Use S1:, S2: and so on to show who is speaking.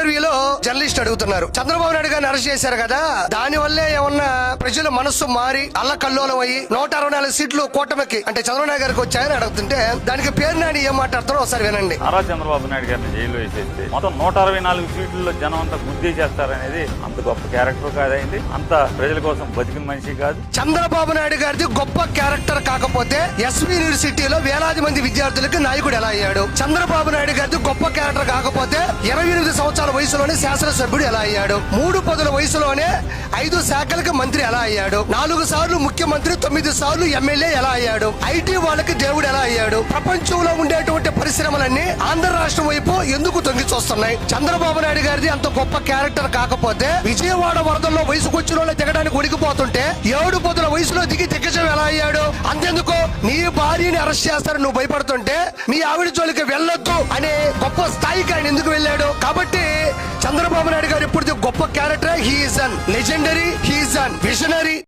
S1: ఇంటర్వ్యూలో జర్నలిస్ట్ అడుగుతున్నారు, చంద్రబాబు నాయుడు గారిని అరెస్ట్ చేశారు కదా, దాని వల్లే ఏమన్నా ప్రజల మనస్సు మారి అల్లకల్లోలం అయ్యి 164 సీట్లు కూటమికి అంటే చంద్రబాబు నాయుడు గారికి వచ్చాయని అడుగుతుంటే దానికి పేరు నాని ఏం మాట్లాడుతారో ఒకసారి వినండి.
S2: నారా చంద్రబాబు నాయుడు గారిని జైల్లో వేసేస్తే మొత్తం 164 సీట్లలో జనం అంతా గుద్దే చేస్తారనేది అంత గొప్ప క్యారెక్టర్ కాదైంది, అంత ప్రజల కోసం బతికిన మనిషి కాదు.
S1: చంద్రబాబు నాయుడు గారిది గొప్ప క్యారెక్టర్ కాకపోతే ఎస్వి యూనివర్సిటీలో వేలాది మంది విద్యార్థులకు నాయకుడు ఎలా అయ్యాడు? చంద్రబాబు నాయుడు గారిది గొప్ప క్యారెక్టర్ కాకపోతే 28 సంవత్సరాల వయసులోనే శాసనసభ్యుడు ఎలా అయ్యాడు? 3 పదుల వయసులోనే 5 శాఖలకు మంత్రి ఎలా అయ్యాడు? 4 సార్లు ముఖ్యమంత్రి, 9 సార్లు ఎమ్మెల్యే ఎలా అయ్యాడు? ఐటీ వాళ్ళకి దేవుడు ఎలా అయ్యాడు? ప్రపంచంలో ఉండేటువంటి పరిశ్రమలన్నీ ఆంధ్ర రాష్ట్రం వైపు ఎందుకు తొంగి చూస్తున్నాయి? చంద్రబాబు నాయుడు గారిది అంత గొప్ప క్యారెక్టర్ కాకపోతే విజయవాడ వరదల్లో వయసుకొచ్చిన వాళ్ళు దిగడానికి ఉడికిపోతుంటే 7 పదుల వయసులో దిగి దిగ్గజం ఎలా అయ్యాడు? అంతెందుకు నీ భార్యని అరెస్ట్ చేస్తారని నువ్వు భయపడుతుంటే మీ ఆవిడ జోలికి వెళ్ళొద్దు అనే గొప్ప స్థాయికి ఆయన ఎందుకు వెళ్ళాడు? కాబట్టి చంద్రబాబు నాయుడు గారు ఇప్పుడు గొప్ప character, he is an legendary, he is an visionary.